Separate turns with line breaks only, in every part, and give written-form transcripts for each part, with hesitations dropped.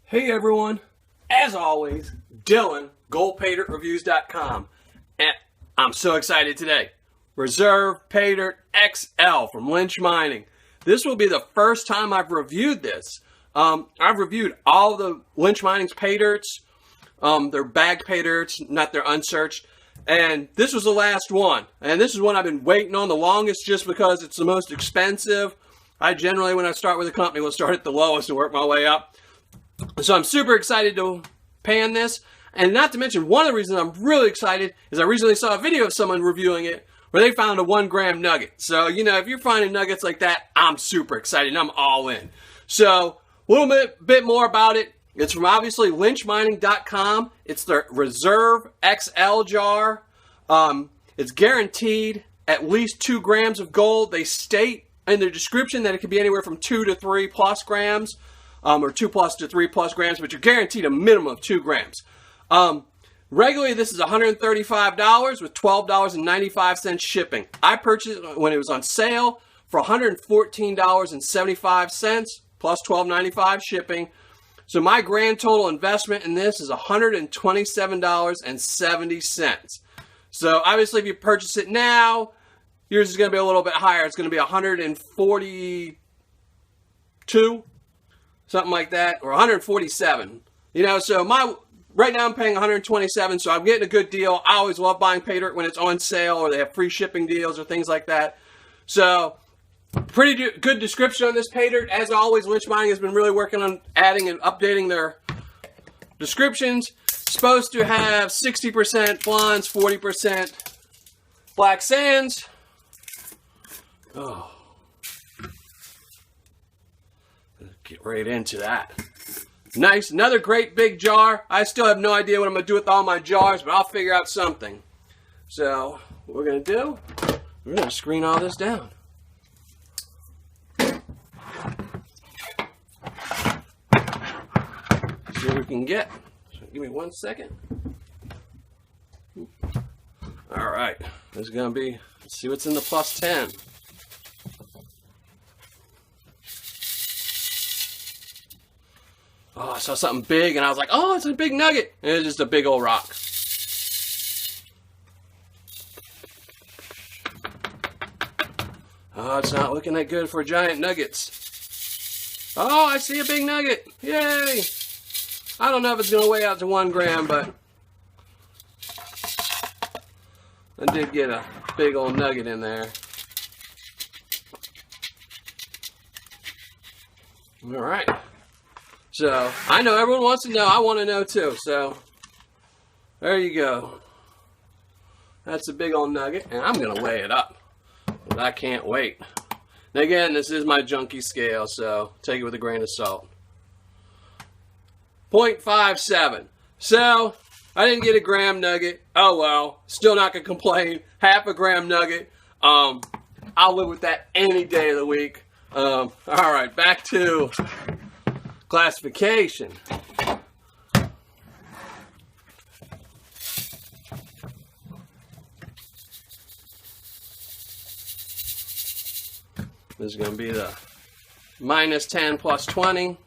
Hey everyone, as always, Dylan, GoldPaydirtReviews.com, and I'm so excited today. Reserve Paydirt XL from Lynch Mining. This will be the first time I've reviewed this. I've reviewed all the Lynch Mining's Paydirts, their bagged Paydirts, not their unsearched, and this was the last one. And this is one I've been waiting on the longest just because it's the most expensive. I generally, when I start with a company, will start at the lowest and work my way up. So I'm super excited to pan this, and not to mention, one of the reasons I'm really excited is I recently saw a video of someone reviewing it where they found a 1 gram nugget. So, you know, if you're finding nuggets like that, I'm super excited and I'm all in. So, a little bit more about it. It's from obviously lynchmining.com. It's their Reserve XL jar. It's guaranteed at least 2 grams of gold. They state in their description that it could be anywhere from 2 to 3 plus grams. Or 2 plus to 3 plus grams, but you're guaranteed a minimum of 2 grams. Regularly, this is $135 with $12.95 shipping. I purchased it when it was on sale for $114.75 plus $12.95 shipping. So my grand total investment in this is $127.70. So obviously, if you purchase it now, yours is going to be a little bit higher. It's going to be $142. Something like that, or 147. You know, so right now I'm paying 127, so I'm getting a good deal. I always love buying Paydirt when it's on sale, or they have free shipping deals, or things like that. So, pretty good description on this Paydirt. As always, Lynch Mining has been really working on adding and updating their descriptions. Supposed to have 60% blondes, 40% black sands. Oh. Get right into that. Nice, another great big jar. I still have no idea what I'm going to do with all my jars, but I'll figure out something. So, what we're going to do, we're going to screen all this down. See what we can get. So give me 1 second. Alright, this is going to be, let's see what's in the plus 10. Oh, I saw something big, and I was like, oh, it's a big nugget. And it's just a big old rock. Oh, it's not looking that good for giant nuggets. Oh, I see a big nugget. Yay! I don't know if it's going to weigh out to 1 gram, but I did get a big old nugget in there. All right. So, I know everyone wants to know. I want to know too. So, there you go. That's a big old nugget. And I'm going to weigh it up. But I can't wait. Now again, this is my junkie scale. So, take it with a grain of salt. 0.57. So, I didn't get a gram nugget. Oh well. Still not going to complain. Half a gram nugget. I'll live with that any day of the week. Alright, back to classification. This is going to be the minus 10 plus 20.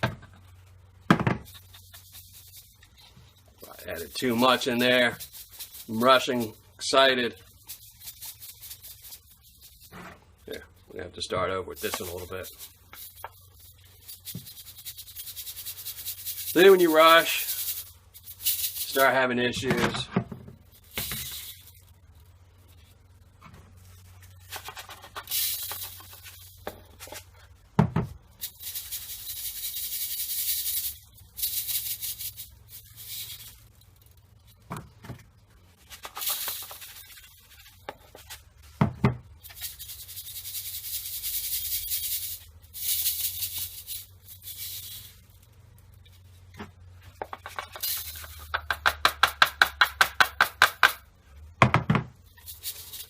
I added too much in there. I'm rushing, excited. Here, we have to start over with this one a little bit. Then when you rush, start having issues.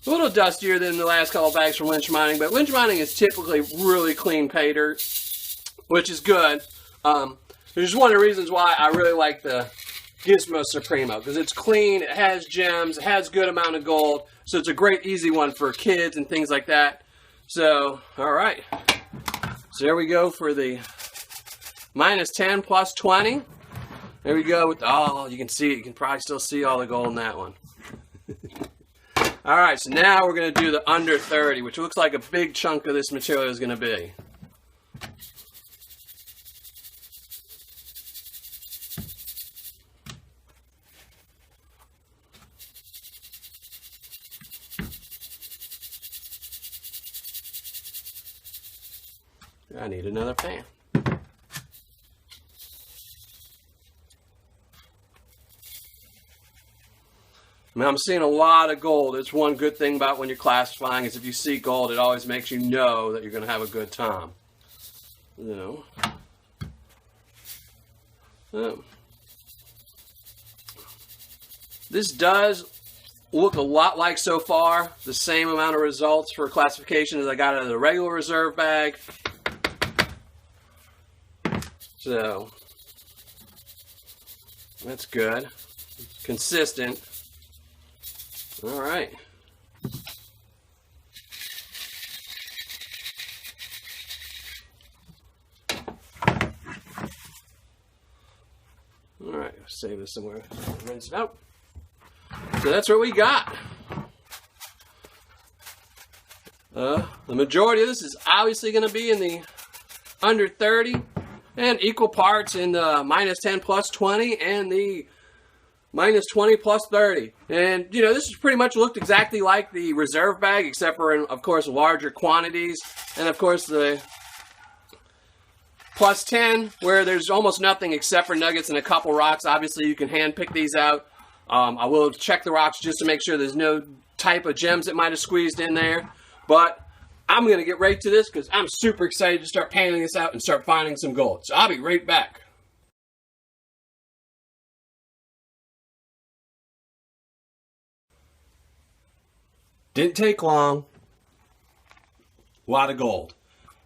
A little dustier than the last couple bags from Lynch Mining, but Lynch Mining is typically really clean Paydirt, which is good. There's just one of the reasons why I really like the Gizmo Supremo, because it's clean, it has gems, it has good amount of gold, so it's a great easy one for kids and things like that. So, alright. So there we go for the minus 10 plus 20. There we go. With oh, you can see it. You can probably still see all the gold in that one. All right, so now we're going to do the under 30, which looks like a big chunk of this material is going to be. I need another pan. Now I'm seeing a lot of gold. It's one good thing about when you're classifying is if you see gold, it always makes you know that you're going to have a good time. You know. This does look a lot like so far the same amount of results for classification as I got out of the regular reserve bag. So that's good. Consistent. All right. All right, save this somewhere. Rinse it out. So that's what we got. The majority of this is obviously going to be in the under 30 and equal parts in the minus 10 plus 20 and the minus 20 plus 30. And, you know, this has pretty much looked exactly like the reserve bag, except for, of course, larger quantities. And, of course, the plus 10, where there's almost nothing except for nuggets and a couple rocks. Obviously, you can hand pick these out. I will check the rocks just to make sure there's no type of gems that might have squeezed in there. But I'm going to get right to this because I'm super excited to start panning this out and start finding some gold. So I'll be right back. Didn't take long. A lot of gold.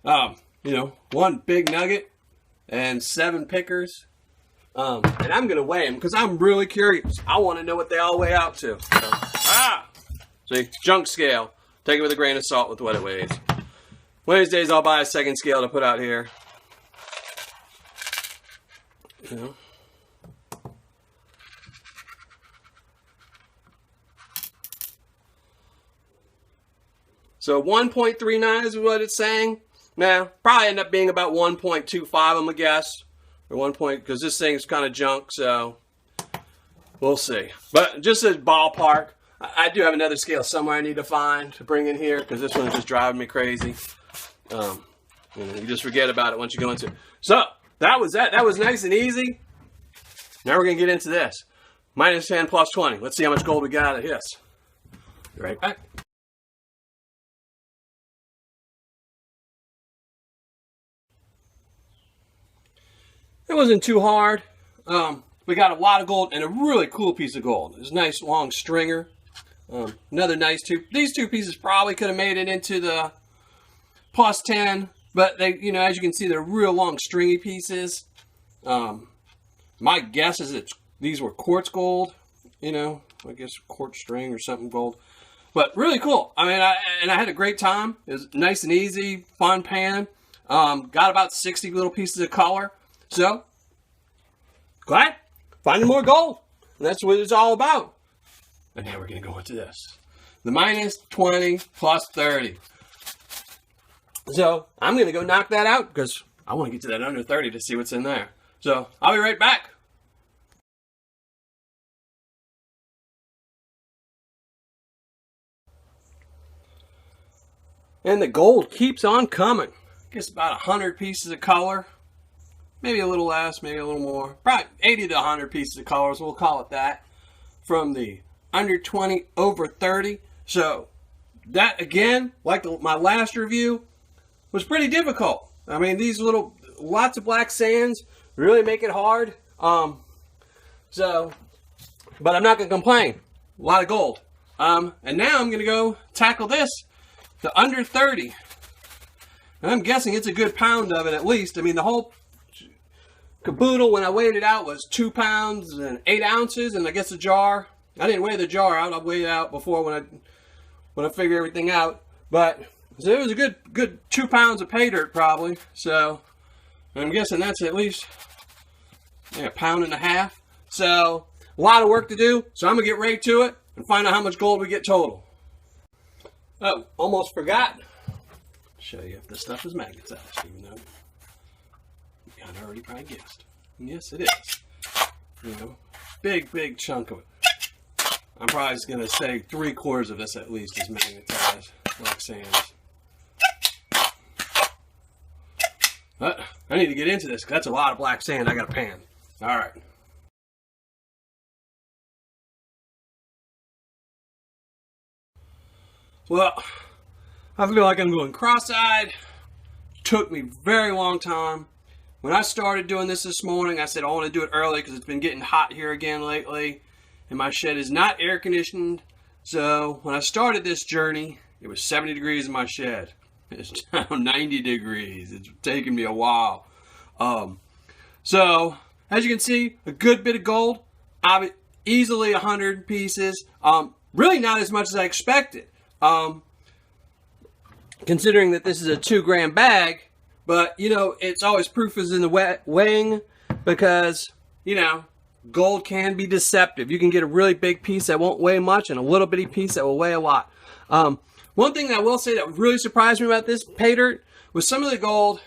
You know, one big nugget and 7 pickers. And I'm going to weigh them because I'm really curious. I want to know what they all weigh out to. See, junk scale. Take it with a grain of salt with what it weighs. One of these days I'll buy a second scale to put out here. You know. So 1.39 is what it's saying. Now, probably end up being about 1.25, I'm gonna guess. Or 1 point, because this thing's kind of junk, so we'll see. But just as ballpark, I do have another scale somewhere I need to find to bring in here, because this one's just driving me crazy. You just forget about it once you go into it. So, that was that. That was nice and easy. Now we're gonna get into this. Minus 10 plus 20. Let's see how much gold we got out of this. Be right back. It wasn't too hard. We got a lot of gold and a really cool piece of gold. It's a nice long stringer. Another nice these two pieces probably could have made it into the plus 10, but they, you know, as you can see, they're real long stringy pieces. My guess is that these were quartz gold, you know, I guess quartz string or something gold. But really cool. I mean, I had a great time. It was nice and easy, fun pan. Got about 60 little pieces of color. So, glad finding more gold. And that's what it's all about. And now we're going to go into this. The minus 20 plus 30. So, I'm going to go knock that out because I want to get to that under 30 to see what's in there. So, I'll be right back. And the gold keeps on coming. I guess about 100 pieces of color. Maybe a little less, maybe a little more. Probably 80 to 100 pieces of colors, we'll call it that. From the under 20 over 30. So that, again, like my last review, was pretty difficult. I mean, these lots of black sands really make it hard. But I'm not going to complain. A lot of gold. And now I'm going to go tackle this, the under 30. And I'm guessing it's a good pound of it at least. I mean, the whole caboodle, when I weighed it out, was 2 pounds and 8 ounces, and I guess the jar, I didn't weigh the jar out, I weighed it out before when I figured everything out, but so it was a good 2 pounds of pay dirt probably. So And I'm guessing that's at least a pound and a half. So a lot of work to do. So I'm going to get right to it and find out how much gold we get total. Oh, almost forgot. Show you if this stuff is magnetized, even though you kind of already probably guessed. And yes, it is. You know, big chunk of it. I'm probably just going to say 3/4 of this at least is magnetized black sands. But I need to get into this because that's a lot of black sand I got to pan. All right. Well, I feel like I'm going cross-eyed. Took me a very long time. When I started doing this morning, I said I want to do it early because it's been getting hot here again lately. And my shed is not air conditioned. So when I started this journey, it was 70 degrees in my shed. It's now 90 degrees. It's taken me a while. So as you can see, a good bit of gold. Easily 100 pieces. Really not as much as I expected. Considering that this is a 2-gram bag. But, you know, it's always proof is in the weighing because, you know, gold can be deceptive. You can get a really big piece that won't weigh much and a little bitty piece that will weigh a lot. One thing that I will say that really surprised me about this Paydirt was some of the gold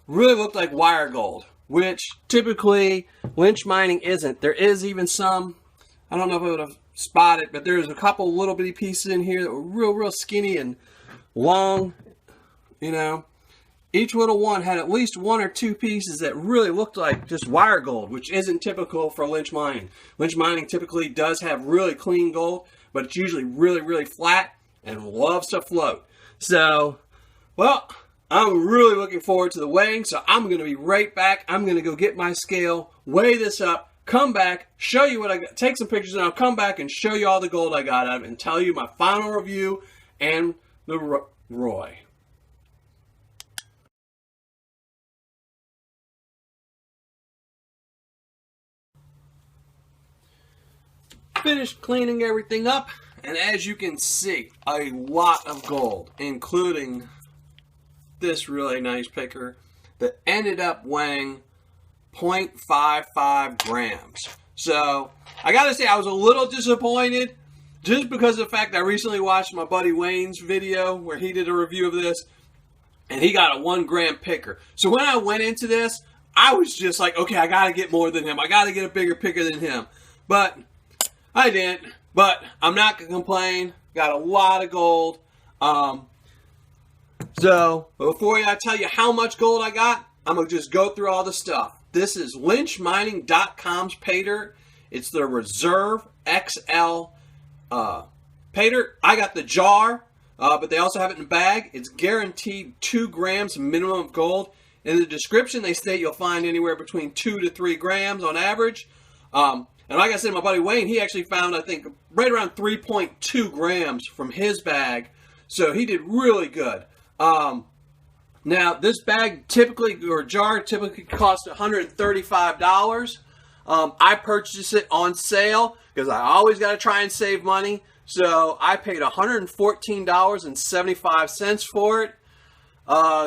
really looked like wire gold, which typically Lynch Mining isn't. There is even some, I don't know if I would have spotted, but there's a couple little bitty pieces in here that were real skinny and long, you know. Each little one had at least 1 or 2 pieces that really looked like just wire gold, which isn't typical for Lynch Mining. Lynch Mining typically does have really clean gold, but it's usually really flat and loves to float. So, well, I'm really looking forward to the weighing, so I'm going to be right back. I'm going to go get my scale, weigh this up, come back, show you what I got, take some pictures, and I'll come back and show you all the gold I got out of it and tell you my final review and the ROI. Finished cleaning everything up, and as you can see, a lot of gold, including this really nice picker that ended up weighing 0.55 grams. So I gotta say I was a little disappointed just because of the fact that I recently watched my buddy Wayne's video where he did a review of this and he got a 1-gram picker. So when I went into this, I was just like, okay, I gotta get more than him. I gotta get a bigger picker than him. But I didn't, but I'm not going to complain. Got a lot of gold. So, before I tell you how much gold I got, I'm going to just go through all the stuff. This is lynchmining.com's Paydirt. It's the Reserve XL Paydirt. I got the jar, but they also have it in a bag. It's guaranteed 2 grams minimum of gold. In the description, they state you'll find anywhere between 2 to 3 grams on average. And like I said, my buddy Wayne, he actually found, I think, right around 3.2 grams from his bag. So he did really good. Now, this bag typically, or jar, typically costs $135. I purchased it on sale because I always got to try and save money. So I paid $114.75 for it.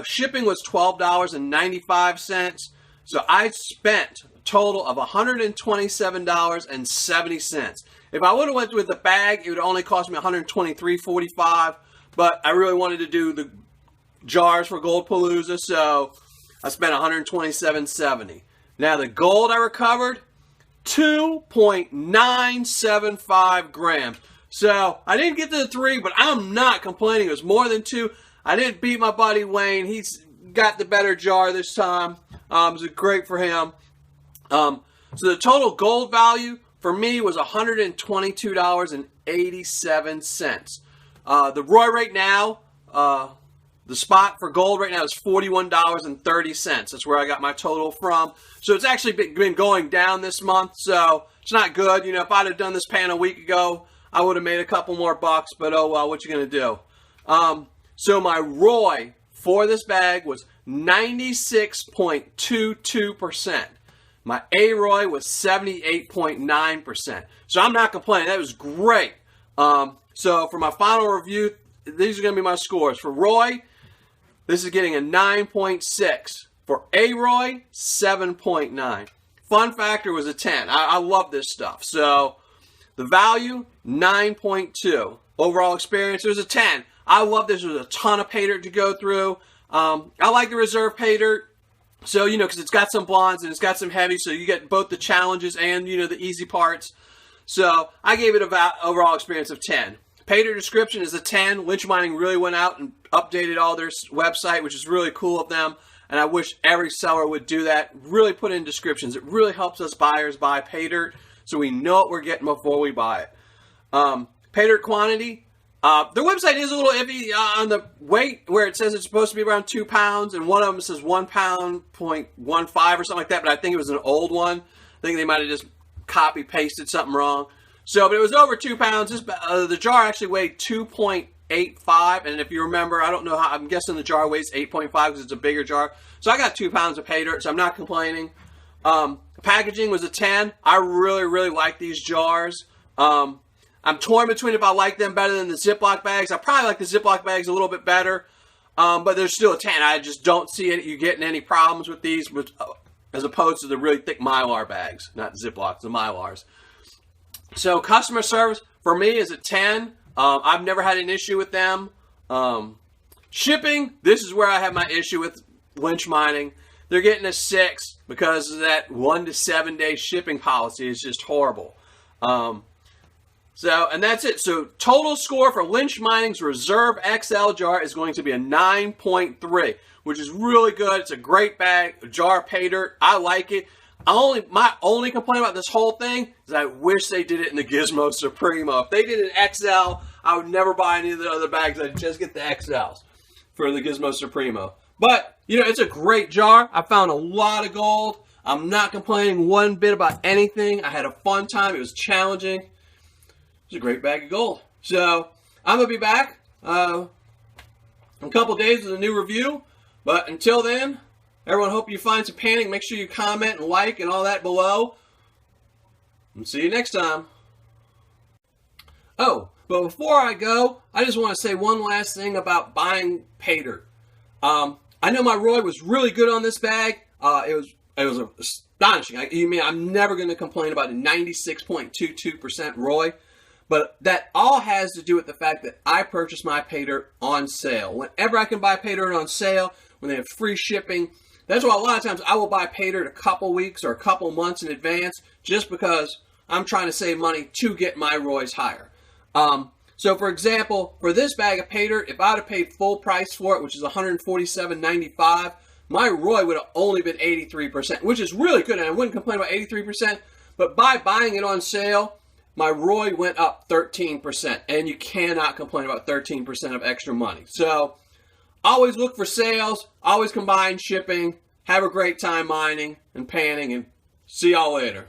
Shipping was $12.95. So I spent a total of $127.70. If I would have went with the bag, it would only cost me $123.45. But I really wanted to do the jars for Gold Palooza, so I spent $127.70. Now the gold I recovered, 2.975 grams. So I didn't get to the 3, but I'm not complaining. It was more than 2. I didn't beat my buddy Wayne. He's got the better jar this time. It was great for him. So the total gold value for me was $122.87. The ROI right now, the spot for gold right now is $41.30. That's where I got my total from. So it's actually been going down this month, so it's not good. You know, if I'd have done this pan a week ago, I would have made a couple more bucks, but oh well, what you gonna do? So my ROI for this bag was 96.22%. My AROI was 78.9%. So I'm not complaining. That was great. So for my final review, these are going to be my scores. For ROI, this is getting a 9.6. For A-Roy, 7.9. Fun factor was a 10. I love this stuff. So the value, 9.2. Overall experience, it was a 10. I love this. There was a ton of Paydirt to go through. I like the reserve Paydirt. So, because it's got some blondes and it's got some heavy, so you get both the challenges and, the easy parts. So I gave it a overall experience of 10. Paydirt description is a 10. Lynch Mining really went out and updated all their website, which is really cool of them. And I wish every seller would do that. Really put in descriptions. It really helps us buyers buy Paydirt so we know what we're getting before we buy it. Paydirt quantity. Their website is a little iffy on the weight, where it says it's supposed to be around 2 pounds, and one of them says 1 pound, 0.15 or something like that, but I think it was an old one. I think they might have just copy-pasted something wrong. So, but it was over 2 pounds. The jar actually weighed 2.85, and if you remember, I don't know how, I'm guessing the jar weighs 8.5 because it's a bigger jar. So I got 2 pounds of Paydirt, so I'm not complaining. Packaging was a 10. I really, really like these jars. I'm torn between if I like them better than the Ziploc bags. I probably like the Ziploc bags a little bit better, but they're still a 10. I just don't see you getting any problems with these, as opposed to the really thick Mylar bags, not Ziplocs, the Mylars. So customer service for me is a 10. I've never had an issue with them. Shipping, this is where I have my issue with Lynch Mining. They're getting a 6 because of that 1 to 7 day shipping policy is just horrible. And that's it. So total score for Lynch Mining's Reserve XL jar is going to be a 9.3, which is really good. It's a great bag, a jar of Paydirt. I like it. My only complaint about this whole thing is I wish they did it in the Gizmo Supremo. If they did an XL, I would never buy any of the other bags. I'd just get the XLs for the Gizmo Supremo. But, it's a great jar. I found a lot of gold. I'm not complaining one bit about anything. I had a fun time. It was challenging. It's a great bag of gold. So I'm going to be back in a couple days with a new review. But until then, everyone, hope you find some panning. Make sure you comment and like and all that below. And see you next time. Oh, but before I go, I just want to say one last thing about buying Paydirt. I know my Roy was really good on this bag. It was astonishing. I'm never going to complain about a 96.22% Roy. But that all has to do with the fact that I purchased my Paydirt on sale. Whenever I can buy Paydirt on sale, when they have free shipping, that's why a lot of times I will buy Paydirt a couple weeks or a couple months in advance, just because I'm trying to save money to get my Roys higher. So for example, for this bag of Paydirt, if I would have paid full price for it, which is $147.95, my Roy would have only been 83%, which is really good, and I wouldn't complain about 83%, but by buying it on sale, my Roy went up 13%, and you cannot complain about 13% of extra money. So, always look for sales, always combine shipping, have a great time mining and panning, and see y'all later.